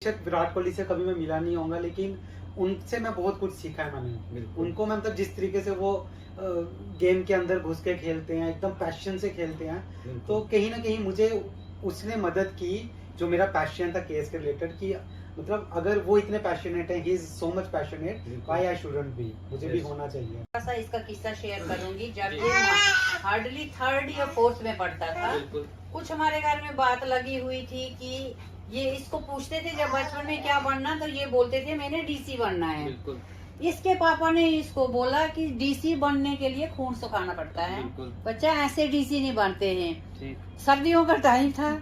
बेशक विराट कोहली से कभी मैं मिला नहीं होऊंगा, लेकिन उनसे मैं बहुत कुछ सीखा है मैंने। उनको मैं मतलब जिस तरीके से वो गेम के अंदर घुस के खेलते हैं, एकदम पैशन से खेलते हैं, तो कहीं ना कहीं मुझे उसने मदद की। जो मेरा पैशन था केस के रिलेटेड, कि मतलब अगर वो इतने पैशनेट है, he is so much passionate, why I shouldn't be, मुझे भी होना चाहिए। थोड़ा सा इसका किस्सा शेयर करूंगी। जब ये हार्डली थर्ड या फोर्थ में पढ़ता था, कुछ हमारे घर में बात लगी हुई थी कि ये इसको पूछते थे जब बचपन में क्या बनना, तो ये बोलते थे मैंने डीसी बनना है। इसके पापा ने इसको बोला कि डीसी बनने के लिए खून सुखाना पड़ता है, बच्चा ऐसे डीसी नहीं बनते हैं। सर्दियों का टाइम था,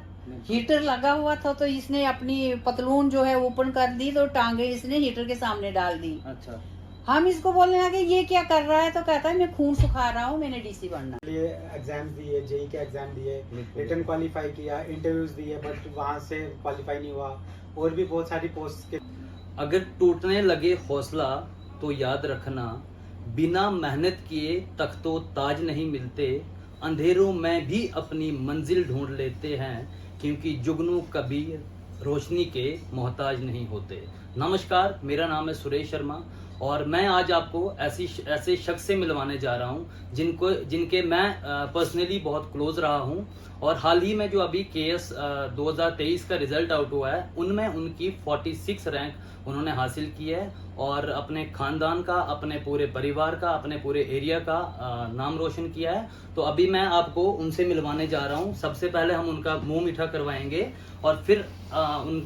हीटर लगा हुआ था, तो इसने अपनी पतलून जो है ओपन कर दी, तो टांगे इसने हीटर के सामने डाल दी। अच्छा। हम इसको बोलने लगे ये क्या कर रहा है, तो कहता है मैं खून सुखा रहा हूँ, मैंने डीसी बनना। ये एग्जाम दिए, जेई के एग्जाम दिए, रिटर्न क्वालिफाई किया, इंटरव्यूज दिए, बट वहाँ से क्वालिफाई नहीं हुआ। और भी बहुत सारी पोस्ट के। अगर टूटने लगे हौसला तो याद रखना, बिना मेहनत किए तख्तो ताज नहीं मिलते, अंधेरों में भी अपनी मंजिल ढूंढ लेते हैं, क्योंकि जुगनू कभी रोशनी के मोहताज नहीं होते। नमस्कार, मेरा नाम है सुरेश शर्मा और मैं आज आपको ऐसे शख्स से मिलवाने जा रहा हूं जिनके मैं पर्सनली बहुत क्लोज रहा हूं। और हाल ही में जो अभी केएस 2023 का रिजल्ट आउट हुआ है, उनमें उनकी 46 रैंक उन्होंने हासिल की है और अपने खानदान का, अपने पूरे परिवार का, अपने पूरे एरिया का नाम रोशन किया है। तो अभी मैं आपको उनसे मिलवाने जा रहा हूं। सबसे पहले हम उनका मुंह मीठा करवाएंगे और फिर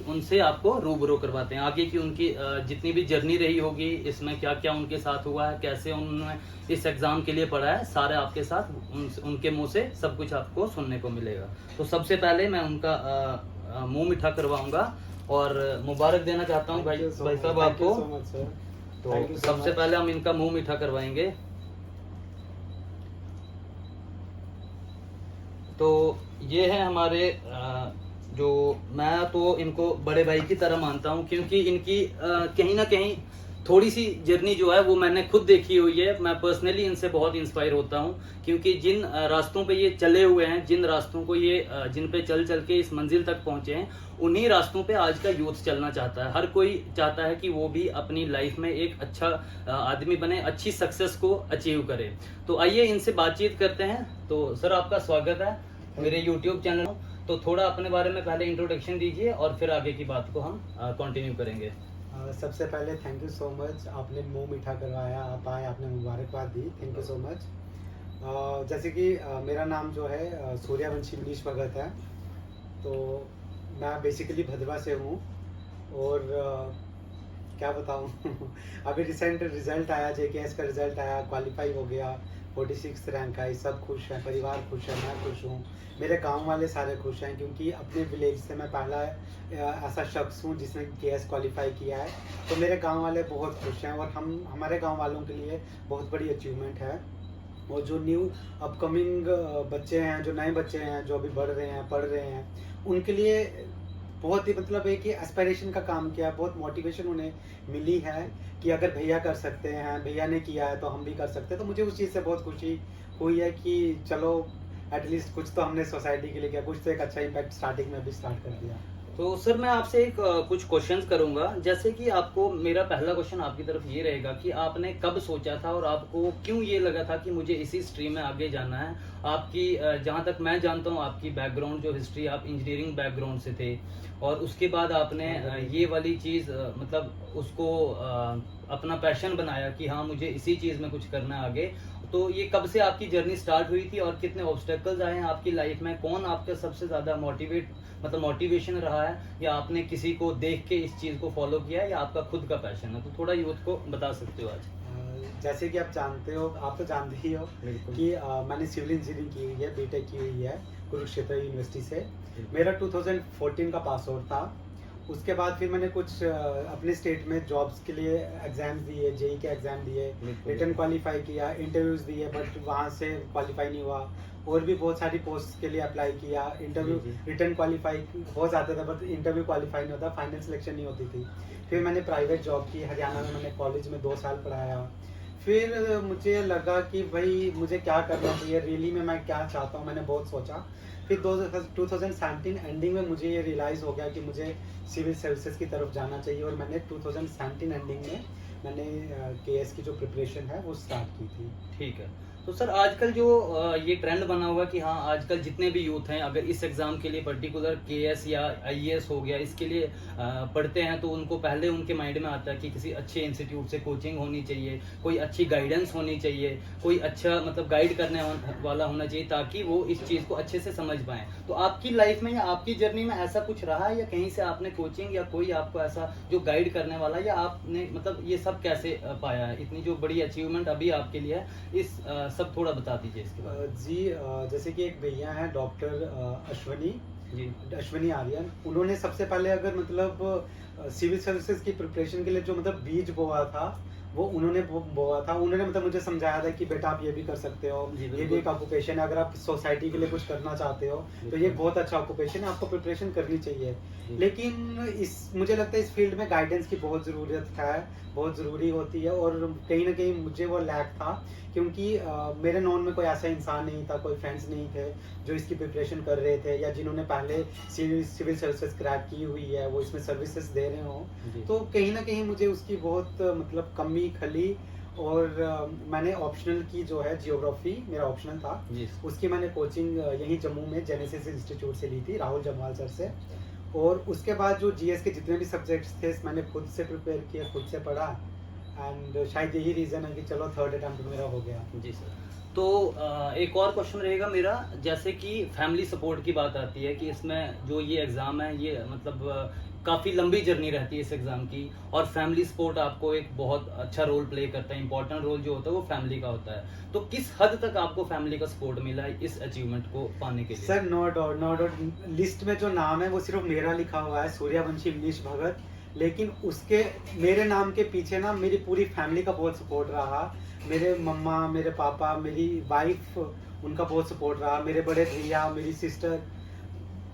उनसे आपको रूबरू करवाते हैं। आगे की उनकी जितनी भी जर्नी रही होगी, इसमें क्या क्या उनके साथ हुआ है, कैसे उन्होंने इस एग्जाम के लिए पढ़ा है, सारे आपके साथ उनके मुंह से सब कुछ आपको सुनने को मिलेगा। तो सबसे पहले मैं उनका मुंह मीठा करवाऊंगा और मुबारक देना चाहता हूं भाई साहब आपको। तो सबसे पहले हम इनका मुंह मीठा करवाएंगे। तो ये है हमारे जो, मैं तो इनको बड़े भाई की तरह मानता हूं, क्योंकि इनकी कहीं ना कहीं थोड़ी सी जर्नी जो है वो मैंने खुद देखी हुई है। मैं पर्सनली इनसे बहुत इंस्पायर होता हूं, क्योंकि जिन रास्तों पे ये चले हुए हैं, जिन रास्तों को ये जिन पे चल चल के इस मंजिल तक पहुंचे हैं, उन्हीं रास्तों पे आज का यूथ चलना चाहता है। हर कोई चाहता है कि वो भी अपनी लाइफ में एक अच्छा आदमी बने, अच्छी सक्सेस को अचीव करे। तो आइए इनसे बातचीत करते हैं। तो सर, आपका स्वागत है मेरे यूट्यूब चैनल। तो थोड़ा अपने बारे में पहले इंट्रोडक्शन दीजिए और फिर आगे की बात को हम कंटिन्यू करेंगे। सबसे पहले थैंक यू सो मच, आपने मुंह मीठा करवाया, आप आए, आपने मुबारकबाद दी, थैंक यू सो मच। जैसे कि मेरा नाम जो है सूर्यवंशी मनीष भगत है। तो मैं बेसिकली भद्रवा से हूँ और क्या बताऊँ अभी रिसेंट रिजल्ट आया, जेकेएस का रिजल्ट आया, क्वालिफाई हो गया, 46 रैंक आई, सब खुश हैं, परिवार खुश है, मैं खुश हूँ, मेरे गांव वाले सारे खुश हैं, क्योंकि अपने विलेज से मैं पहला ऐसा शख्स हूँ जिसने केएस क्वालिफाई किया है। तो मेरे गांव वाले बहुत खुश हैं और हमारे गांव वालों के लिए बहुत बड़ी अचीवमेंट है। और जो न्यू अपकमिंग बच्चे हैं, जो नए बच्चे हैं, जो अभी बढ़ रहे हैं, पढ़ रहे हैं, उनके लिए बहुत ही मतलब एक ही एस्पिरेशन का काम किया, बहुत मोटिवेशन उन्हें मिली है कि अगर भैया कर सकते हैं, भैया ने किया है तो हम भी कर सकते हैं। तो मुझे उस चीज़ से बहुत खुशी हुई है कि चलो एटलीस्ट कुछ तो हमने सोसाइटी के लिए किया, कुछ तो एक अच्छा इम्पैक्ट स्टार्टिंग में भी स्टार्ट कर दिया। तो सर, मैं आपसे एक कुछ क्वेश्चंस करूंगा। जैसे कि आपको, मेरा पहला क्वेश्चन आपकी तरफ ये रहेगा कि आपने कब सोचा था और आपको क्यों ये लगा था कि मुझे इसी स्ट्रीम में आगे जाना है। आपकी जहाँ तक मैं जानता हूँ, आपकी बैकग्राउंड जो हिस्ट्री, आप इंजीनियरिंग बैकग्राउंड से थे और उसके बाद आपने ये वाली चीज़ मतलब उसको अपना पैशन बनाया कि हाँ, मुझे इसी चीज़ में कुछ करना है आगे। तो ये कब से आपकी जर्नी स्टार्ट हुई थी और कितने ऑब्स्टेकल्स आए हैं आपकी लाइफ में? कौन आपका सबसे ज़्यादा मोटिवेशन रहा है, या आपने किसी को देख के इस चीज़ को फॉलो किया है, या आपका खुद का पैशन है? तो थोड़ा यूथ को बता सकते हो आज। जैसे कि आप जानते हो, आप तो जानते ही हो कि मैंने सिविल इंजीनियरिंग की हुई है, बीटेक की हुई है कुरुक्षेत्र यूनिवर्सिटी से। मेरा 2014 का पास आउट था। उसके बाद फिर मैंने कुछ अपने स्टेट में जॉब्स के लिए एग्जाम्स दिए, जेई के एग्जाम दिए, रिटर्न क्वालिफाई किया, इंटरव्यूज दिए, बट वहाँ से क्वालिफाई नहीं हुआ। और भी बहुत सारी पोस्ट के लिए अप्लाई किया, इंटरव्यू रिटर्न क्वालिफाई हो जाता था बट इंटरव्यू क्वालिफाई नहीं होता, फाइनल सिलेक्शन नहीं होती थी। फिर मैंने प्राइवेट जॉब की हरियाणा में, मैंने कॉलेज में 2 साल पढ़ाया। फिर मुझे लगा कि भाई मुझे क्या करना चाहिए, रियली में मैं क्या चाहता हूँ, मैंने बहुत सोचा। फिर 2017 एंडिंग में मुझे ये रियलाइज़ हो गया कि मुझे सिविल सर्विसेज की तरफ जाना चाहिए, और मैंने 2017 एंडिंग में मैंने केएस की जो प्रिपरेशन है वो स्टार्ट की थी। ठीक है। तो सर आजकल जो ये ट्रेंड बना हुआ कि हाँ आजकल जितने भी यूथ हैं अगर इस एग्जाम के लिए पर्टिकुलर केएस या आईएएस हो गया इसके लिए पढ़ते हैं, तो उनको पहले उनके माइंड में आता है कि किसी अच्छे इंस्टीट्यूट से कोचिंग होनी चाहिए, कोई अच्छी गाइडेंस होनी चाहिए, कोई अच्छा मतलब गाइड करने वाला होना चाहिए ताकि वो इस चीज़ को अच्छे से समझ पाएँ। तो आपकी लाइफ में या आपकी जर्नी में ऐसा कुछ रहा है या कहीं से आपने कोचिंग या कोई आपको ऐसा जो गाइड करने वाला, या आपने मतलब ये सब कैसे पाया है, इतनी जो बड़ी अचीवमेंट अभी आपके लिए है, इस सब थोड़ा बता दीजिए इसके बारे में। जी, जैसे कि एक भैया हैं डॉक्टर अश्वनी जी अश्वनी आर्यन, उन्होंने सबसे पहले अगर मतलब सिविल सर्विसेज की प्रिपरेशन के लिए जो मतलब बीज बोआ था वो उन्होंने बोआ था। उन्होंने मतलब मुझे समझाया था कि बेटा आप ये भी कर सकते हो, जी, ये भी बिल्कुल। एक ऑक्यूपेशन है, अगर आप सोसाइटी के लिए कुछ करना चाहते हो तो ये बिल्कुल। बहुत अच्छा ऑक्यूपेशन है, आपको प्रिपरेशन करनी चाहिए। जी। लेकिन इस मुझे लगता है इस फील्ड में गाइडेंस की बहुत ज़रूरत है, बहुत ज़रूरी होती है, और कहीं ना कहीं मुझे वो लैक था, क्योंकि मेरे नॉन में कोई ऐसा इंसान नहीं था, कोई फ्रेंड्स नहीं थे जो इसकी प्रिपरेशन कर रहे थे या जिन्होंने पहले सिविल सर्विसेज क्रैक की हुई है, वो इसमें सर्विसेज दे रहे हो। जी। तो कहीं ना कहीं मुझे उसकी बहुत मतलब कमी खली, और मैंने ऑप्शनल की जो है जियोग्राफी मेरा ऑप्शनल था, जी। उसकी मैंने कोचिंग यहीं जम्मू में जेनेसिस इंस्टीट्यूट से ली थी, राहुल जमवाल सर से। और उसके बाद जो जीएस के जितने भी सब्जेक्ट्स थे मैंने खुद से प्रिपेयर किया, खुद से पढ़ा, एंड शायद यही रीज़न है कि चलो थर्ड अटेम्प्ट मेरा हो गया। जी सर। तो एक और क्वेश्चन रहेगा मेरा, जैसे कि फैमिली सपोर्ट की बात आती है कि इसमें जो ये एग्ज़ाम है ये मतलब काफ़ी लंबी जर्नी रहती है इस एग्ज़ाम की, और फैमिली सपोर्ट आपको एक बहुत अच्छा रोल प्ले करता है, इंपॉर्टेंट रोल जो होता है वो फैमिली का होता है। तो किस हद तक आपको फैमिली का सपोर्ट मिला है इस अचीवमेंट को पाने के लिए? सर नो डाउट लिस्ट में जो नाम है वो सिर्फ मेरा लिखा हुआ है, सूर्यवंशी मनीष भगत, लेकिन उसके मेरे नाम के पीछे ना मेरी पूरी फैमिली का बहुत सपोर्ट रहा। मेरे मम्मा, मेरे पापा, मेरी वाइफ, उनका बहुत सपोर्ट रहा, मेरे बड़े भैया, मेरी सिस्टर,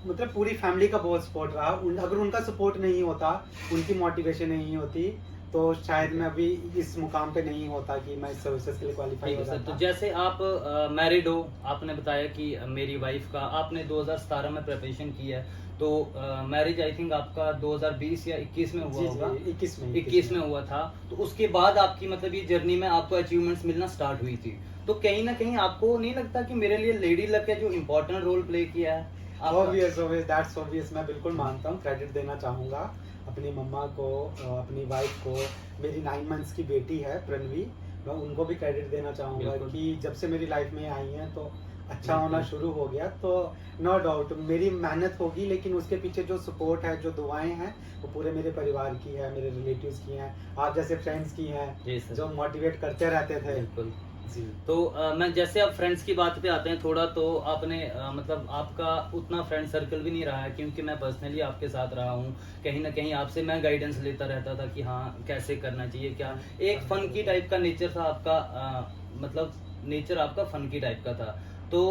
मतलब पूरी फैमिली का बहुत सपोर्ट रहा। अगर उनका सपोर्ट नहीं होता, उनकी मोटिवेशन नहीं होती, तो शायद मैं अभी इस मुकाम पे नहीं होता कि मैं इस सर्विसेज के लिए क्वालिफाई ठीक हो है सर। तो जाता। जैसे आप मैरिड हो, आपने बताया कि मेरी वाइफ का आपने 2017 में प्रिपरेशन की है, तो मैरिज आई थिंक आपका 2020 या 21 में हुआ जी होगा। जी 21 में हुआ था। तो उसके बाद आपकी मतलब ये जर्नी में आपको अचीवमेंट्स मिलना स्टार्ट हुई थी, तो कहीं ना कहीं आपको नहीं लगता कि मेरे लिए लेडी लक है जो इम्पोर्टेंट रोल प्ले किया है आपका? ऑब्वियस दैट्स ऑब्वियस, मैं बिल्कुल मानता हूँ, क्रेडिट देना चाहूँगा अपनी मम्मा को, अपनी वाइफ को, मेरी 9 मंथ्स की बेटी है प्रणवी, मैं उनको भी क्रेडिट देना चाहूँगा बिल्कुल। कि जब से मेरी लाइफ में आई हैं तो अच्छा बिल्कुल। होना शुरू हो गया। तो नो डाउट मेरी मेहनत होगी, लेकिन उसके पीछे जो सपोर्ट है, जो दुआएं हैं, वो पूरे मेरे परिवार की है, मेरे रिलेटिव्स की हैं, आप जैसे फ्रेंड्स की हैं जी सर। जो मोटिवेट करते रहते थे। बिल्कुल। जी तो मैं जैसे अब फ्रेंड्स की बात पे आते हैं थोड़ा, तो आपने मतलब आपका उतना फ्रेंड सर्कल भी नहीं रहा है, क्योंकि मैं पर्सनली आपके साथ रहा हूँ, कहीं ना कहीं आपसे मैं गाइडेंस लेता रहता था कि हाँ कैसे करना चाहिए, क्या एक फन की टाइप का नेचर था आपका, मतलब नेचर आपका फन की टाइप का था। तो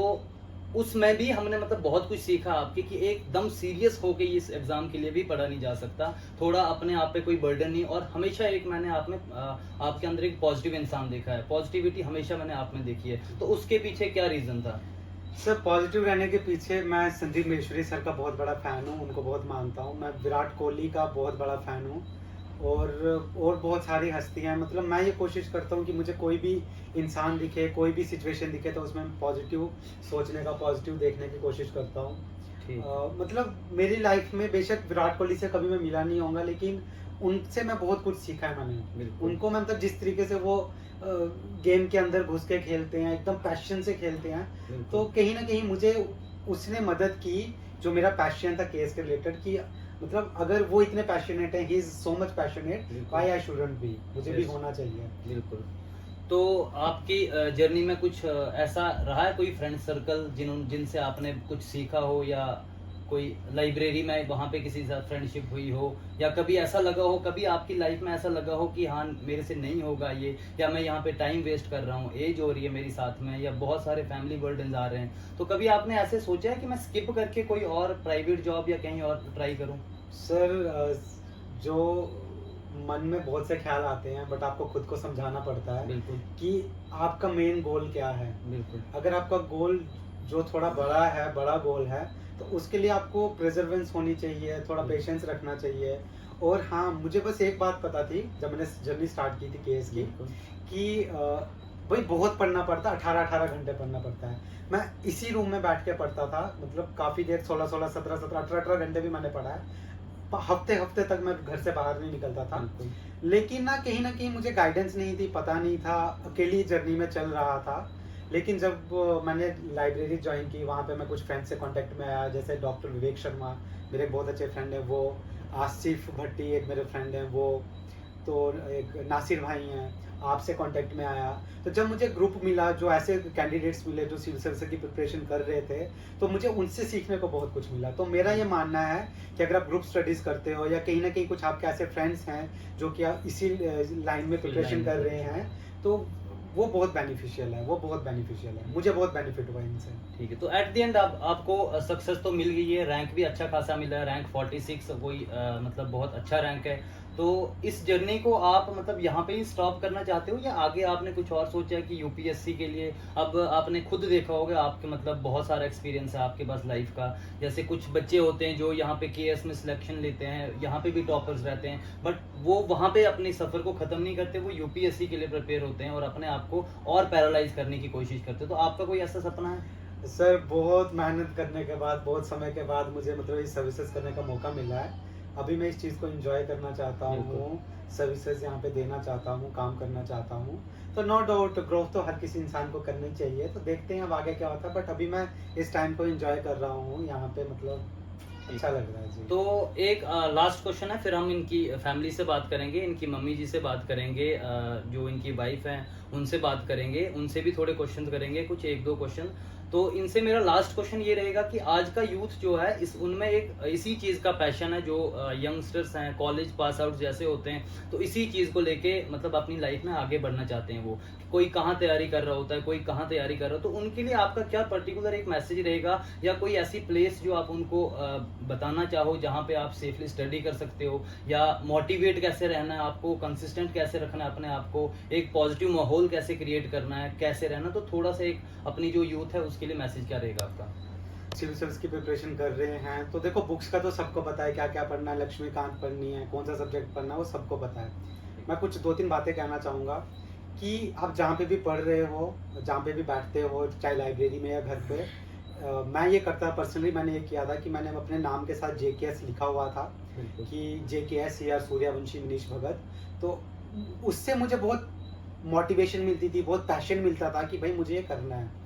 उसमें भी हमने मतलब बहुत कुछ सीखा आपके कि एकदम सीरियस होके इस एग्जाम के लिए भी पढ़ा नहीं जा सकता, थोड़ा अपने आप पे कोई बर्डन नहीं, और हमेशा एक मैंने आप में आपके अंदर एक पॉजिटिव इंसान देखा है, पॉजिटिविटी हमेशा मैंने आप में देखी है। तो उसके पीछे क्या रीजन था? सर पॉजिटिव रहने के पीछे मैं संदीप महेश्वरी सर का बहुत बड़ा फ़ैन हूँ, उनको बहुत मानता हूँ। मैं विराट कोहली का बहुत बड़ा फ़ैन हूँ, और बहुत सारी हस्तियाँ, मतलब मैं ये कोशिश करता हूँ कि मुझे कोई भी इंसान दिखे, कोई भी सिचुएशन दिखे, तो उसमें पॉजिटिव सोचने का, पॉजिटिव देखने की कोशिश करता हूँ। ठीक। मतलब मेरी लाइफ में बेशक विराट कोहली से कभी मैं मिला नहीं होऊंगा, लेकिन उनसे मैं बहुत कुछ सीखा है मैंने। बिल्कुल। उनको मैं मतलब जिस तरीके से वो गेम के अंदर घुस के खेलते हैं, एकदम पैशन से खेलते हैं, बिल्कुल। तो कहीं ना कहीं मुझे उसने मदद की, जो मेरा पैशन था केस के रिलेटेड, कि मतलब अगर वो इतने पैशनेट है, he is so much passionate, बिल्कुल। व्हाई आई शुडंट बी, मुझे भी Yes. होना चाहिए। बिल्कुल। तो आपकी जर्नी में कुछ ऐसा रहा है कोई फ्रेंड सर्कल जिनसे आपने कुछ सीखा हो, या कोई लाइब्रेरी में वहाँ पे किसी के साथ फ्रेंडशिप हुई हो, या कभी ऐसा लगा हो, कभी आपकी लाइफ में ऐसा लगा हो कि हाँ मेरे से नहीं होगा ये, या मैं यहाँ पे टाइम वेस्ट कर रहा हूँ, एज हो रही है मेरी साथ में, या बहुत सारे फैमिली बर्डन आ रहे हैं, तो कभी आपने ऐसे सोचा है कि मैं स्किप करके कोई और प्राइवेट जॉब या कहीं और ट्राई करूँ? सर जो मन में बहुत से ख्याल आते हैं, बट आपको खुद को समझाना पड़ता है बिल्कुल। कि आपका मेन गोल क्या है। बिल्कुल। अगर आपका गोल जो थोड़ा बड़ा है, बड़ा गोल है, तो उसके लिए आपको प्रेजर्वेंस होनी चाहिए, थोड़ा पेशेंस रखना चाहिए। और हाँ, मुझे बस एक बात पता थी जब मैंने जर्नी स्टार्ट की थी केएस की, कि भाई बहुत पढ़ना पड़ता है, 18 घंटे पढ़ना पड़ता है। मैं इसी रूम में बैठ के पढ़ता था, मतलब काफ़ी देर, 16 17 18 घंटे भी मैंने पढ़ा है। हफ्ते हफ्ते तक मैं घर से बाहर नहीं निकलता था। लेकिन ना कहीं मुझे गाइडेंस नहीं थी, पता नहीं था, अकेली जर्नी में चल रहा था। लेकिन जब मैंने लाइब्रेरी ज्वाइन की, वहाँ पे मैं कुछ फ्रेंड्स से कांटेक्ट में आया, जैसे डॉक्टर विवेक शर्मा मेरे बहुत अच्छे फ्रेंड हैं, वो आसिफ भट्टी एक मेरे फ्रेंड हैं, वो तो एक नासिर भाई हैं, आपसे कांटेक्ट में आया। तो जब मुझे ग्रुप मिला, जो ऐसे कैंडिडेट्स मिले जो सिविल सर्विस की प्रिपरेशन कर रहे थे, तो मुझे उनसे सीखने को बहुत कुछ मिला। तो मेरा ये मानना है कि अगर आप ग्रुप स्टडीज़ करते हो या कहीं ना कहीं कुछ आपके ऐसे फ्रेंड्स हैं जो कि आप इसी लाइन में प्रिपरेशन कर रहे हैं, तो वो बहुत बेनिफिशियल है, वो बहुत बेनिफिशियल है। मुझे बहुत बेनिफिट हुआ इनसे। ठीक है, तो एट द एंड आपको सक्सेस तो मिल गई है, रैंक भी अच्छा खासा मिला है, रैंक 46 कोई मतलब बहुत अच्छा रैंक है। तो इस जर्नी को आप मतलब यहाँ पे ही स्टॉप करना चाहते हो या आगे आपने कुछ और सोचा है कि यूपीएससी के लिए? अब आपने खुद देखा होगा, आपके मतलब बहुत सारा एक्सपीरियंस है आपके पास लाइफ का। जैसे कुछ बच्चे होते हैं जो यहाँ पे केएस में सिलेक्शन लेते हैं, यहाँ पे भी टॉपर्स रहते हैं, बट वो वहाँ पे अपने सफ़र को ख़त्म नहीं करते, वो यूपीएससी के लिए प्रिपेयर होते हैं और अपने आप को और पैरालाइज करने की कोशिश करते हैं। तो आपका कोई ऐसा सपना है? सर, बहुत मेहनत करने के बाद, बहुत समय के बाद मुझे मतलब ये सर्विसेज करने का मौका मिला है। अभी मैं इस चीज़ को एंजॉय करना चाहता हूँ, सर्विसेज यहाँ पे देना चाहता हूँ, काम करना चाहता हूँ। तो नो डाउट ग्रोथ तो हर किसी इंसान को करनी चाहिए। तो देखते हैं अब आगे क्या होता है, बट अभी मैं इस टाइम को एंजॉय कर रहा हूँ यहाँ पे, मतलब अच्छा लग रहा है जी। तो एक लास्ट क्वेश्चन है, फिर हम इनकी फैमिली से बात करेंगे, इनकी मम्मी जी से बात करेंगे, जो इनकी वाइफ हैं उनसे बात करेंगे, उनसे भी थोड़े क्वेश्चन करेंगे, कुछ एक दो क्वेश्चन। तो इनसे मेरा लास्ट क्वेश्चन ये रहेगा कि आज का यूथ जो है इस उनमें एक इसी चीज़ का पैशन है, जो यंगस्टर्स हैं, कॉलेज पास आउट जैसे होते हैं, तो इसी चीज़ को लेके मतलब अपनी लाइफ में आगे बढ़ना चाहते हैं। वो कोई कहाँ तैयारी कर रहा होता है, कोई कहाँ तैयारी कर रहा हो, तो उनके लिए आपका क्या पर्टिकुलर एक मैसेज रहेगा या कोई ऐसी प्लेस जो आप उनको बताना चाहो जहाँ पे आप सेफली स्टडी कर सकते हो, या मोटिवेट कैसे रहना है आपको, कंसिस्टेंट कैसे रखना है अपने आप को, एक पॉजिटिव माहौल कैसे क्रिएट करना है, कैसे रहना, तो थोड़ा सा एक अपनी जो यूथ है उसके लिए मैसेज क्या रहेगा आपका? सिविल सर्विस की प्रिपरेशन कर रहे हैं तो देखो, बुक्स का तो सबको पता है क्या क्या पढ़ना है, लक्ष्मीकांत पढ़नी है, कौन सा सब्जेक्ट पढ़ना है, वो सबको पता है। मैं कुछ 2-3 बातें कहना चाहूँगा कि आप जहाँ पे भी पढ़ रहे हो, जहाँ पे भी बैठते हो, चाहे लाइब्रेरी में या घर पे, मैं ये करता पर्सनली, मैंने ये किया था कि मैंने अपने नाम के साथ JKS लिखा हुआ था कि JKS CR सूर्यवंशी मनीष भगत। तो उससे मुझे बहुत मोटिवेशन मिलती थी, बहुत पैशन मिलता था कि भाई मुझे ये करना है।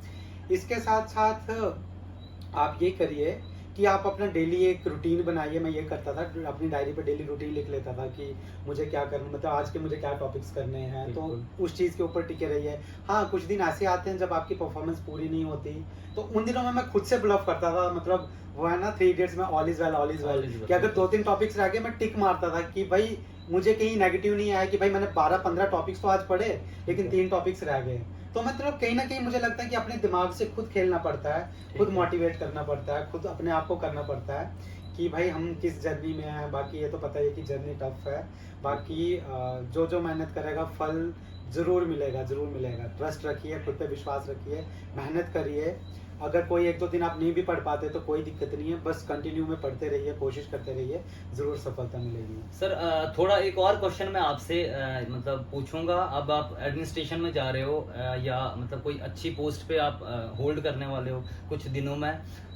इसके साथ साथ आप ये करिए कि आप अपना डेली एक रूटीन बनाइए। मैं ये करता था, अपनी डायरी पे डेली रूटीन लिख लेता था कि मुझे क्या करना, मतलब आज के मुझे क्या टॉपिक्स करने हैं, तो उस चीज़ के ऊपर टिके रहिए। हाँ, कुछ दिन ऐसे आते हैं जब आपकी परफॉर्मेंस पूरी नहीं होती, तो उन दिनों में मैं खुद से ब्लफ करता था, मतलब वो है ना 3 इडियट्स में ऑल इज वेल, कि अगर 2-3 टॉपिक्स रह गए मैं टिक मारता था कि भाई मुझे कहीं नेगेटिव नहीं आया कि भाई मैंने 12-15 टॉपिक्स तो आज पढ़े लेकिन 3 टॉपिक्स रह गए। तो मतलब कहीं ना कहीं मुझे लगता है कि अपने दिमाग से खुद खेलना पड़ता है, खुद मोटिवेट करना पड़ता है, खुद अपने आप को करना पड़ता है कि भाई हम किस जर्नी में हैं। बाकी ये तो पता ही है कि जर्नी टफ है, बाकी जो जो मेहनत करेगा फल ज़रूर मिलेगा, ज़रूर मिलेगा। ट्रस्ट रखिए, खुद पे विश्वास रखिए, मेहनत करिए। अगर कोई 1-2 दिन आप नहीं भी पढ़ पाते तो कोई दिक्कत नहीं है, बस कंटिन्यू में पढ़ते रहिए, कोशिश करते रहिए, ज़रूर सफलता मिलेगी। सर थोड़ा एक और क्वेश्चन मैं आपसे मतलब पूछूंगा। अब आप एडमिनिस्ट्रेशन में जा रहे हो या मतलब कोई अच्छी पोस्ट पे आप होल्ड करने वाले हो कुछ दिनों में,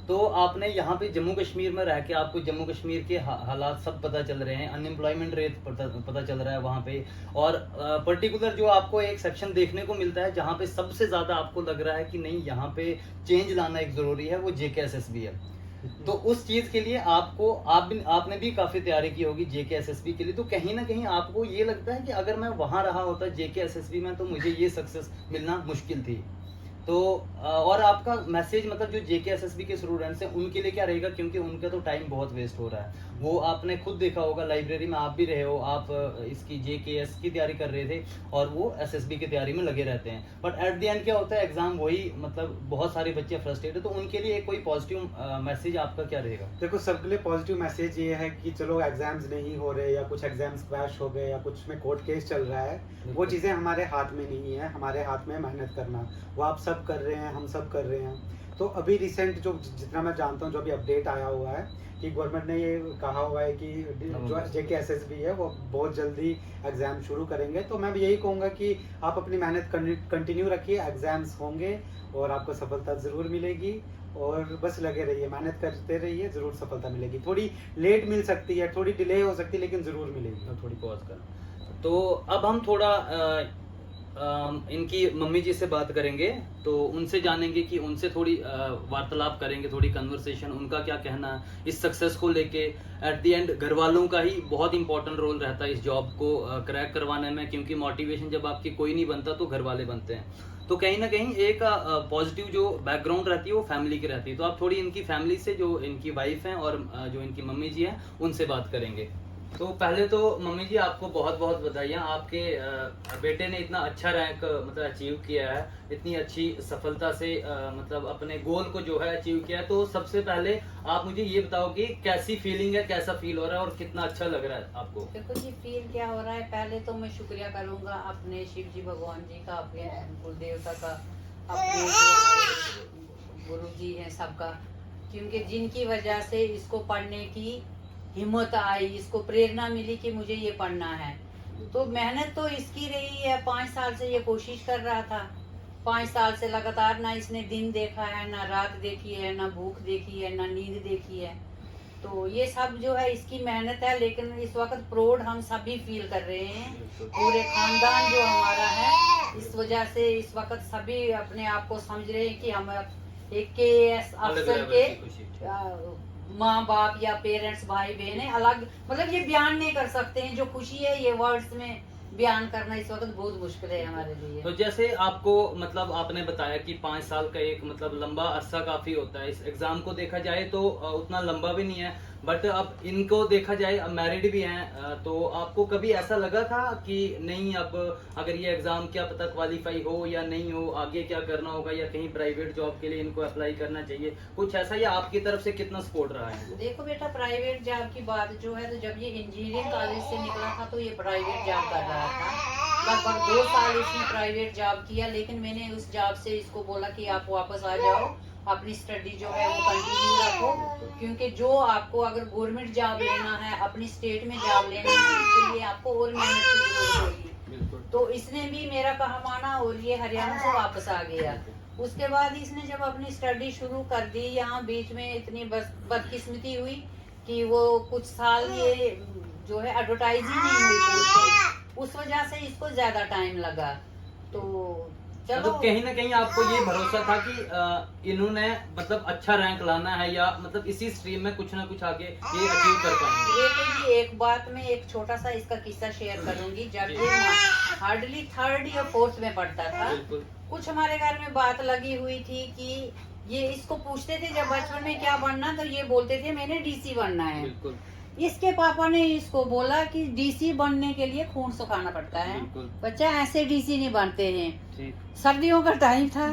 तो आपने यहाँ पे जम्मू कश्मीर में रह के आपको जम्मू कश्मीर के हालात सब पता चल रहे हैं, अनएम्प्लॉयमेंट रेट पता चल रहा है वहाँ पे, और पर्टिकुलर जो आपको एक सेक्शन देखने को मिलता है जहाँ पे सबसे ज़्यादा आपको लग रहा है कि नहीं यहाँ पे चेंज लाना एक ज़रूरी है, वो JKSSB है। तो उस चीज़ के लिए आपको आपने भी काफ़ी तैयारी की होगी JKSSB के लिए, तो कहीं ना कहीं आपको ये लगता है कि अगर मैं वहाँ रहा होता JKSSB में तो मुझे ये सक्सेस मिलना मुश्किल थी। तो और आपका मैसेज मतलब जो JKSSB के स्टूडेंट्स हैं उनके लिए क्या रहेगा, क्योंकि उनका तो टाइम बहुत वेस्ट हो रहा है। वो आपने खुद देखा होगा, लाइब्रेरी में आप भी रहे हो, आप इसकी JKS की तैयारी कर रहे थे और वो SSB की तैयारी में लगे रहते हैं, बट एट द एंड क्या होता है, एग्जाम वही, मतलब बहुत सारे बच्चे फ्रस्ट्रेटेड, तो उनके लिए कोई पॉजिटिव मैसेज आपका क्या रहेगा? देखो, सबके लिए पॉजिटिव मैसेज ये है कि चलो एग्जाम्स नहीं हो रहे या कुछ एग्जाम्स क्रैश हो गए या कुछ में कोर्ट केस चल रहा है, वो चीज़ें हमारे हाथ में नहीं है। हमारे हाथ में मेहनत करना, वो आप सब कर रहे हैं, हम सब कर रहे हैं। तो अभी रिसेंट जो जितना मैं जानता हूँ, जो अभी अपडेट आया हुआ है कि गवर्नमेंट ने ये कहा हुआ है कि जो JKSSB है वो बहुत जल्दी एग्ज़ाम शुरू करेंगे। तो मैं भी यही कहूँगा कि आप अपनी मेहनत कंटिन्यू रखिए, एग्ज़ाम्स होंगे और आपको सफलता ज़रूर मिलेगी। और बस लगे रहिए, मेहनत करते रहिए, ज़रूर सफलता मिलेगी। थोड़ी लेट मिल सकती है, थोड़ी डिले हो सकती है, लेकिन ज़रूर मिलेगी। थोड़ी पॉज कर। तो अब हम थोड़ा इनकी मम्मी जी से बात करेंगे, तो उनसे जानेंगे कि उनसे थोड़ी वार्तालाप करेंगे, थोड़ी कन्वर्सेशन, उनका क्या कहना है इस सक्सेस को लेके। एट द एंड घर वालों का ही बहुत इंपॉर्टेंट रोल रहता है इस जॉब को क्रैक करवाने में, क्योंकि मोटिवेशन जब आपकी कोई नहीं बनता तो घर वाले बनते हैं। तो कहीं ना कहीं एक पॉजिटिव जो बैकग्राउंड रहती है वो फैमिली की रहती है। तो आप थोड़ी इनकी फैमिली से, जो इनकी वाइफ हैं और जो इनकी मम्मी जी हैं, उनसे बात करेंगे। तो पहले तो मम्मी जी आपको बहुत बहुत बधाइयाँ, आपके बेटे ने इतना अच्छा रैंक मतलब अचीव किया है, इतनी अच्छी सफलता से मतलब अपने गोल को जो है अचीव किया है। तो सबसे पहले आप मुझे ये बताओ कि कैसी फीलिंग है, कैसा फील हो रहा है और कितना अच्छा लग रहा है आपको? देखो जी, फील क्या हो रहा है, पहले तो मैं शुक्रिया करूंगा अपने शिव जी भगवान जी का, अपने कुल देवता का, अपने जो गुरु जी हैं सबका, क्योंकि जिनकी वजह से इसको पढ़ने की हिम्मत आई, इसको प्रेरणा मिली कि मुझे ये पढ़ना है। तो मेहनत तो इसकी रही है, 5 साल से ये कोशिश कर रहा था, 5 साल से लगातार ना इसने दिन देखा है, ना रात देखी है, ना भूख देखी है, ना नींद देखी है। तो ये सब जो है इसकी मेहनत है, लेकिन इस वक्त प्राउड हम सभी फील कर रहे हैं, पूरे खानदान जो हमारा है। इस वजह से इस वक्त सभी अपने आप को समझ रहे हैं कि हम एक KAS अफसर के माँ बाप या पेरेंट्स, भाई बहन अलग, मतलब ये बयान नहीं कर सकते हैं। जो खुशी है ये वर्ड्स में बयान करना इस वक्त बहुत मुश्किल है हमारे लिए। तो जैसे आपको मतलब आपने बताया कि 5 साल का एक मतलब लंबा अरसा काफी होता है। इस एग्जाम को देखा जाए तो उतना लंबा भी नहीं है, बट अब इनको देखा जाए, अब मैरिड भी हैं, तो आपको कभी ऐसा लगा था कि नहीं, अब अगर ये एग्जाम क्या पता क्वालिफाई हो या नहीं हो, आगे क्या करना होगा, या कहीं प्राइवेट जॉब के लिए इनको अप्लाई करना चाहिए, कुछ ऐसा, या आपकी तरफ से कितना सपोर्ट रहा है? देखो बेटा, प्राइवेट जॉब की बात जो है, तो जब ये इंजीनियरिंग कॉलेज से निकला था तो ये प्राइवेट जॉब कर रहा था। लगभग 2 साल इसने प्राइवेट जॉब किया, लेकिन मैंने उस जॉब से इसको बोला कि आप वापस आ जाओ, अपनी स्टडी जो है वो कंटिन्यू रखो, क्योंकि जो आपको अगर गवर्नमेंट जॉब लेना है, अपनी स्टेट में जॉब लेना है, इसके लिए आपको और मेहनत की जरूरत होगी। तो इसने भी मेरा कहा माना और ये हरियाणा से वापस आ गया। उसके बाद इसने जब अपनी स्टडी शुरू कर दी, यहाँ बीच में इतनी बदकिस्मती हुई कि वो कुछ साल ये जो है एडवर्टाइज ही नहीं हुई पोस्ट, उस वजह से इसको ज्यादा टाइम लगा। तो चलो, मतलब कहीं ना कहीं आपको ये भरोसा था कि इन्होंने मतलब अच्छा रैंक लाना है, या मतलब इसी स्ट्रीम में कुछ ना कुछ आगे ये अचीव कर पाएंगे। देखिए जी, एक बात मैं एक छोटा सा इसका किस्सा शेयर करूंगी। जब ये हार्डली 3rd या 4th में पढ़ता था, कुछ हमारे घर में बात लगी हुई थी कि ये इसको पूछते थे जब बचपन में क्या बनना, तो ये बोलते थे मैंने DC बनना है। इसके पापा ने इसको बोला कि DC बनने के लिए खून सुखाना पड़ता है, बच्चा ऐसे DC नहीं बनते हैं। सर्दियों का टाइम था,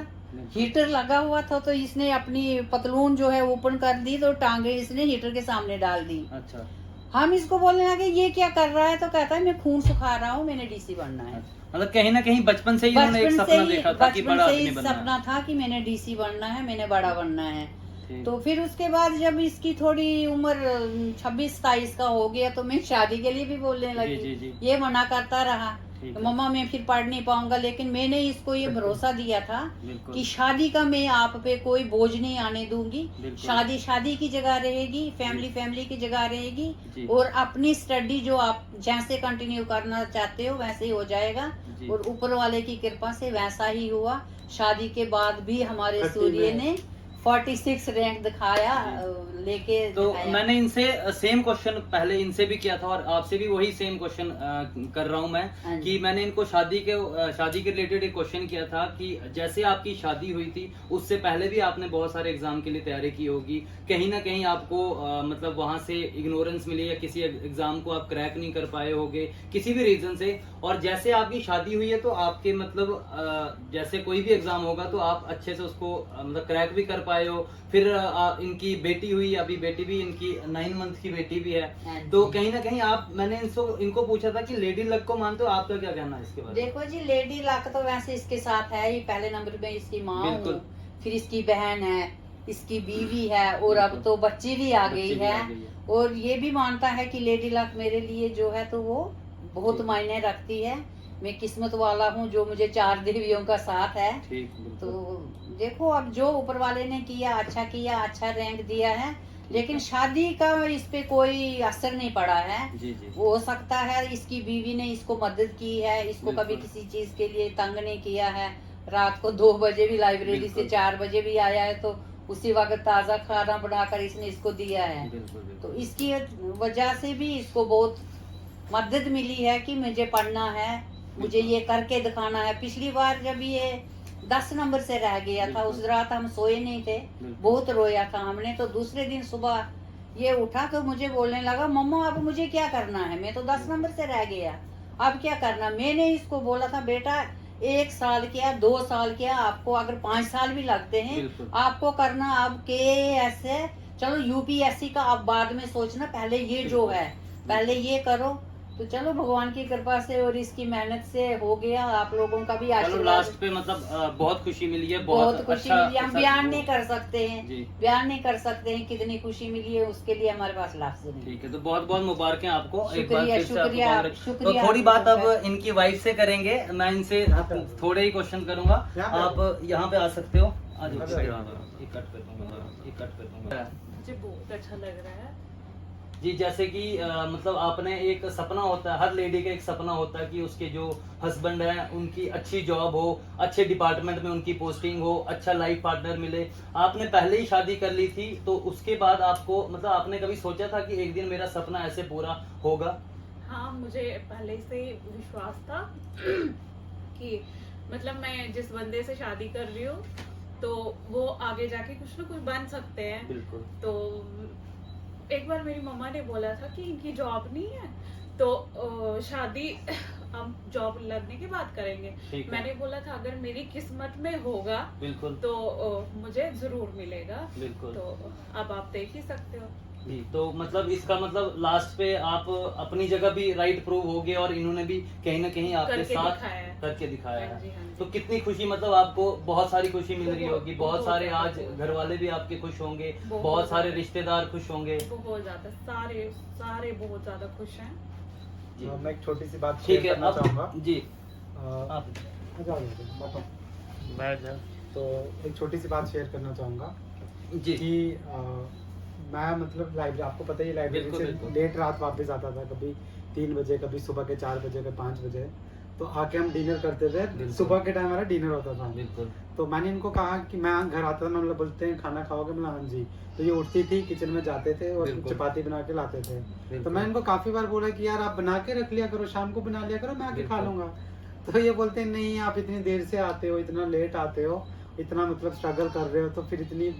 हीटर लगा हुआ था, तो इसने अपनी पतलून जो है ओपन कर दी, तो टांगे इसने हीटर के सामने डाल दी। अच्छा। हम इसको बोलने लगे ये क्या कर रहा है, तो कहता है मैं खून सुखा रहा हूँ, मैंने DC बनना है। मतलब कहीं ना कहीं बचपन से ही इन्होंने एक सपना देखा था कि बड़ा आदमी बनना है। सपना था कि मैंने DC बनना है, मैंने बड़ा बनना है। तो फिर उसके बाद जब इसकी थोड़ी उम्र 26-27 का हो गया, तो मैं शादी के लिए भी बोलने लगी। जी। ये मना करता रहा, तो मम्मा मैं फिर पढ़ नहीं पाऊंगा, लेकिन मैंने इसको ये भरोसा दिया था कि शादी का मैं आप पे कोई बोझ नहीं आने दूंगी। शादी शादी की जगह रहेगी, फैमिली की जगह रहेगी, और अपनी स्टडी जो आप जैसे कंटिन्यू करना चाहते हो वैसे ही हो जाएगा, और ऊपर वाले की कृपा से वैसा ही हुआ। शादी के बाद भी हमारे सूर्य ने 46 रैंक दिखाया, लेके तो मैंने इनसे सेम क्वेश्चन पहले इनसे भी किया था, और आपसे भी वही सेम क्वेश्चन कर रहा हूं मैं, कि मैंने इनको शादी के रिलेटेड एक क्वेश्चन किया था कि जैसे आपकी शादी हुई थी, उससे पहले भी आपने बहुत सारे एग्जाम के लिए तैयारी की होगी, कहीं ना कहीं आपको मतलब वहां से इग्नोरेंस मिली, या किसी एग्जाम को आप क्रैक नहीं कर पाए होगे किसी भी रीजन से, और जैसे आपकी शादी हुई है तो आपके मतलब जैसे कोई भी एग्जाम होगा तो आप अच्छे से उसको मतलब क्रैक भी कर पाए हो। फिर इनकी बेटी हुई, अभी बेटी भी इनकी 9 मंथ की बेटी भी है। तो कहीं ना कहीं मैंने इनको पूछा था कि लेडी लक को मानते हो, आपका क्या कहना है इसके बारे में? देखो जी, लेडी लक तो वैसे इसके साथ है ही, पहले नंबर पे इसकी माँ हूँ, फिर इसकी बहन है, इसकी बीवी है, और अब तो बच्ची भी आ गई है। और ये भी मानता है कि लेडी लक मेरे लिए जो है तो वो बहुत ठीक। मायने रखती है। मैं किस्मत वाला हूँ जो मुझे 4 देवियों का साथ है। ठीक, तो बिल्कुल। देखो अब जो ऊपर वाले ने किया, अच्छा रैंक दिया है, लेकिन शादी का इस पे कोई असर नहीं पड़ा है। जी जी वो हो सकता है इसकी बीवी ने इसको मदद की है, इसको कभी बिल्कुल। किसी चीज के लिए तंग नहीं किया है। रात को 2 बजे भी लाइब्रेरी से बिल्कुल। 4 बजे भी आया है तो उसी वक्त ताजा खाना बनाकर इसने इसको दिया है। बिल्कुल तो बिल्कुल। इसकी वजह से भी इसको बहुत मदद मिली है कि मुझे पढ़ना है, मुझे ये करके दिखाना है। पिछली बार जब ये 10 नंबर से रह गया था, उस रात हम सोए नहीं थे, बहुत रोया था हमने। तो दूसरे दिन सुबह ये उठा तो मुझे बोलने लगा, मम्मा अब मुझे क्या करना है, मैं तो 10 नंबर से रह गया, अब क्या करना। मैंने इसको बोला था, बेटा 1 साल क्या 2 साल क्या, आपको अगर 5 साल भी लगते हैं बिल्कुल। आपको करना। अब KAS है, चलो UPSC का आप बाद में सोचना, पहले ये जो है पहले ये करो। तो चलो भगवान की कृपा से और इसकी मेहनत से हो गया। आप लोगों का भी चलो आशीर्वाद, लास्ट पे मतलब बहुत खुशी मिली है, बहुत खुशी अच्छा, मिली। हम अच्छा बयान वो- नहीं कर सकते हैं, जी बयान नहीं कर सकते हैं कितनी खुशी मिली है, उसके लिए हमारे पास लफ्ज नहीं। ठीक है। तो बहुत बहुत मुबारक आपको एक बार शुक्रिया, फिर से आपको शुक्रिया, कांग्रेस। शुक्रिया तो थोड़ी बात अब आपका। इनकी वाइफ से करेंगे, मैं इनसे थोड़े ही क्वेश्चन करूंगा। यहाँ पे आप यहाँ पे आ सकते हो, आ जाओ। अच्छा, एक कट कर दूंगा, एक कट कर दूंगा। मुझे बहुत अच्छा लग रहा है। जी जैसे कि मतलब आपने एक सपना होता है, हर लेडी का एक सपना होता है कि उसके जो हस्बैंड है उनकी अच्छी जॉब हो, अच्छे डिपार्टमेंट में उनकी पोस्टिंग हो, अच्छा लाइफ पार्टनर मिले। आपने पहले ही शादी कर ली थी, तो उसके बाद आपको मतलब आपने कभी सोचा था कि एक दिन मेरा सपना ऐसे पूरा होगा? हाँ, मुझे पहले से ही विश्वास था कि मतलब मैं जिस बंदे से शादी कर रही हूँ तो वो आगे जाके कुछ ना कुछ बन सकते हैं। बिल्कुल। तो एक बार मेरी मम्मा ने बोला था कि इनकी जॉब नहीं है तो शादी हम जॉब लगने के बाद करेंगे। ठीक है। मैंने बोला था अगर मेरी किस्मत में होगा बिल्कुल तो मुझे जरूर मिलेगा। बिल्कुल। तो अब आप देख ही सकते हो। जी तो मतलब इसका मतलब लास्ट पे आप अपनी जगह भी राइट प्रूव हो गए और इन्होंने भी कहीं ना कहीं आपके करके साथ दिखाया है। करके दिखाया हाँ जी, है। हाँ जी। तो कितनी खुशी, मतलब आपको बहुत सारी खुशी मिल रही होगी, बहुत बहुत सारे ज्यादा, आज बहुत घर वाले भी आपके खुश होंगे, बहुत बहुत सारे ज्यादा। रिश्तेदार खुश होंगे। बहुत ज्यादा, सारे सारे बहुत ज्यादा खुश हैं। जी मैं एक छोटी सी बात ठीक शेयर है। करना चाहूँगा। अब जी आप आ जाओ, बताओ। बैठ जाओ। तो एक छोटी सी बात शेयर करना चाहूँगा जी कि मैं मतलब लाइब्रेरी, आपको पता ही है, लाइब्रेरी बिल्कुल, से बिल्कुल। लेट रात वापस आता था, कभी 3 बजे, कभी सुबह के 4 बजे, कभी 5 बजे। तो आके हम डिनर करते थे, बिल्कुल। सुबह के टाइम हमारा डिनर होता था। बिल्कुल तो मैंने इनको कहा कि मैं घर आता था, मैं मतलब बोलते हैं खाना खाओगे, मैं हाँ जी। तो ये उठती थी, किचन में जाते थे और बिल्कुल। चपाती बना के लाते थे। बिल्कुल। तो मैं इनको काफी बार बोला कि यार आप बना के रख लिया करो, शाम को बना लिया करो, मैं आके खा बिल्कुल। लूंगा। तो ये बोलते हैं नहीं, आप इतनी देर से आते हो, इतना लेट आते हो, इतना मतलब स्ट्रगल कर रहे हो, तो फिर इतनी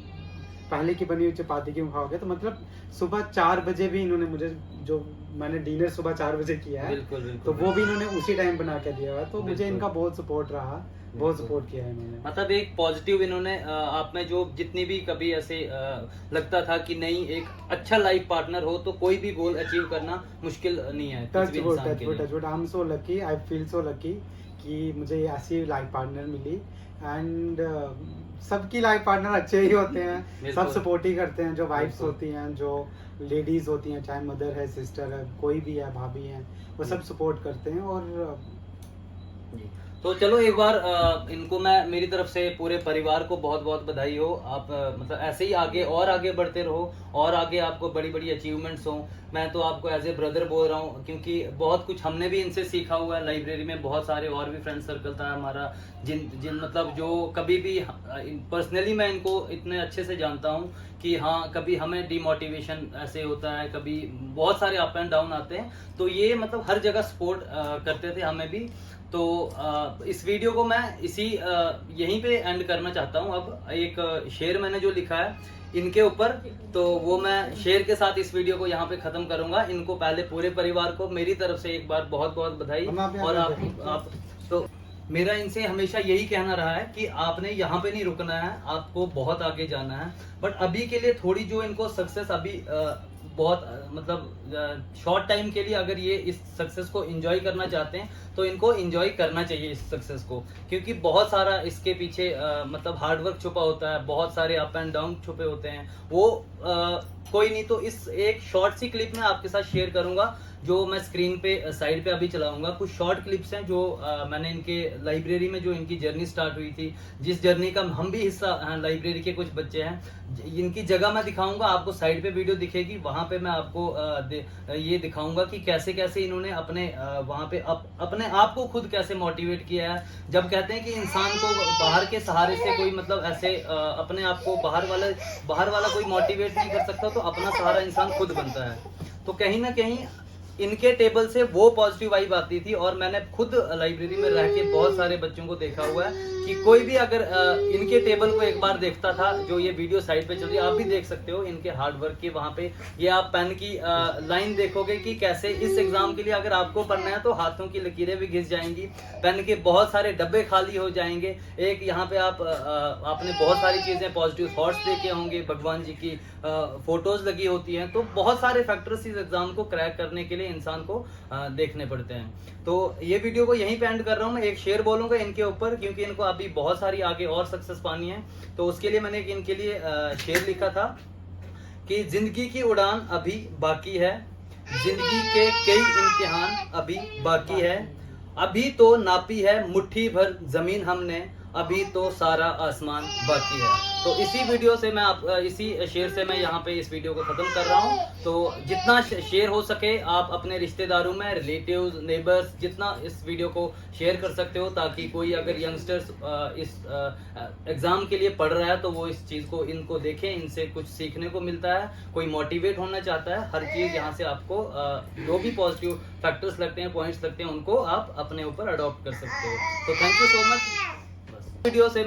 पहले की बनी हुई चपाती क्यों खाओगे। तो मतलब सुबह 4 बजे भी इन्होंने मुझे, जो मैंने डिनर सुबह 4 बजे किया है, बिल्कुल बिल्कुल। तो वो भी इन्होंने उसी टाइम बना के दिया हुआ है। तो मुझे बिल्कुल। इनका बहुत सपोर्ट रहा, बहुत सपोर्ट किया है इन्होंने। मतलब एक पॉजिटिव इन्होंने आप में जो जितनी भी कभी ऐसे लगता था कि नहीं एक अच्छा लाइफ पार्टनर हो तो कोई भी गोल अचीव करना मुश्किल नहीं है किसी भी इंसान के लिए। Touch wood, I am so lucky, I feel so lucky कि मुझे ऐसी लाइफ पार्टनर मिली। एंड सबकी लाइफ पार्टनर अच्छे ही होते हैं, सब बिल्कुल। सपोर्ट ही करते हैं। जो वाइफ्स बिल्कुल। होती हैं, जो लेडीज होती हैं, चाहे मदर है, सिस्टर है, कोई भी है, भाभी है, वो सब सपोर्ट करते हैं। और जी तो चलो एक बार इनको मैं मेरी तरफ से पूरे परिवार को बहुत बहुत बधाई हो। आप मतलब ऐसे ही आगे और आगे बढ़ते रहो और आगे आपको बड़ी बड़ी अचीवमेंट्स हो। मैं तो आपको एज ए ब्रदर बोल रहा हूँ क्योंकि बहुत कुछ हमने भी इनसे सीखा हुआ है। लाइब्रेरी में बहुत सारे और भी फ्रेंड सर्कल था हमारा, जिन मतलब जो कभी भी पर्सनली मैं इनको इतने अच्छे से जानता हूँ कि हाँ कभी हमें डिमोटिवेशन ऐसे होता है, कभी बहुत सारे अप एंड डाउन आते हैं, तो ये मतलब हर जगह सपोर्ट करते थे हमें भी। तो इस वीडियो को मैं इसी यहीं पे एंड करना चाहता हूँ। अब एक शेर मैंने जो लिखा है इनके ऊपर, तो वो मैं शेर के साथ इस वीडियो को यहाँ पे खत्म करूंगा। इनको पहले पूरे परिवार को मेरी तरफ से एक बार बहुत बहुत बधाई। और आप तो मेरा इनसे हमेशा यही कहना रहा है कि आपने यहाँ पे नहीं रुकना है, आपको बहुत आगे जाना है। बट अभी के लिए थोड़ी जो इनको सक्सेस अभी बहुत मतलब शॉर्ट टाइम के लिए अगर ये इस सक्सेस को एंजॉय करना चाहते हैं तो इनको एंजॉय करना चाहिए इस सक्सेस को, क्योंकि बहुत सारा इसके पीछे मतलब हार्डवर्क छुपा होता है, बहुत सारे अप एंड डाउन छुपे होते हैं। वो कोई नहीं तो इस एक शॉर्ट सी क्लिप में आपके साथ शेयर करूंगा, जो मैं स्क्रीन पे साइड पे अभी चलाऊंगा। कुछ शॉर्ट क्लिप्स हैं जो मैंने इनके लाइब्रेरी में जो इनकी जर्नी स्टार्ट हुई थी, जिस जर्नी का हम भी हिस्सा हैं, लाइब्रेरी के कुछ बच्चे हैं, इनकी जगह मैं दिखाऊंगा आपको। साइड पे वीडियो दिखेगी, वहां पे मैं आपको ये दिखाऊंगा कि कैसे कैसे इन्होंने अपने वहां पे अपने आप को खुद कैसे मोटिवेट किया है। जब कहते हैं कि इंसान को बाहर के सहारे से कोई मतलब ऐसे अपने आप को बाहर वाला कोई मोटिवेट नहीं कर सकता, तो अपना सहारा इंसान खुद बनता है। तो कहीं ना कहीं इनके टेबल से वो पॉजिटिव वाइब आती थी, और मैंने खुद लाइब्रेरी में रह के बहुत सारे बच्चों को देखा हुआ है कि कोई भी अगर इनके टेबल को एक बार देखता था, जो ये वीडियो साइड पे चल रही है आप भी देख सकते हो इनके हार्ड वर्क की। वहां पे ये आप पेन की लाइन देखोगे कि कैसे इस एग्जाम के लिए अगर आपको पढ़ना है तो हाथों की लकीरें भी घिस जाएंगी, पेन के बहुत सारे डब्बे खाली हो जाएंगे। एक यहाँ पे आपने बहुत सारी चीजें पॉजिटिव थॉट्स देखे होंगे, भगवान जी की फोटोज लगी होती हैं। तो बहुत सारे फैक्टर्स इस एग्जाम को क्रैक करने के लिए इंसान को देखने पड़ते हैं। तो ये वीडियो को यहीं पे एंड कर रहा हूँ। मैं एक शेर बोलूंगा इनके ऊपर, क्योंकि इनको अभी बहुत सारी आगे और सक्सेस पानी है। तो उसके लिए मैंने इनके लिए शेर लिखा था कि जिंदगी की उड़ान अभी बाकी है, जिंदगी के कई इम्तिहान अभी बाकी है, अभी तो नापी है मुट्ठी भर जमीन हमने, अभी तो सारा आसमान बाकी है। तो इसी वीडियो से मैं इसी शेर से मैं यहाँ पे इस वीडियो को खत्म कर रहा हूँ। तो जितना शेयर हो सके आप अपने रिश्तेदारों में, रिलेटिव्स, नेबर्स, जितना इस वीडियो को शेयर कर सकते हो, ताकि कोई अगर यंगस्टर्स इस एग्जाम के लिए पढ़ रहा है तो वो इस चीज को इनको देखें, इनसे कुछ सीखने को मिलता है। कोई मोटिवेट होना चाहता है, हर चीज यहाँ से आपको जो भी पॉजिटिव फैक्टर्स लगते हैं, पॉइंट्स लगते हैं, उनको आप अपने ऊपर अडॉप्ट कर सकते हो। तो thank you so much. Video से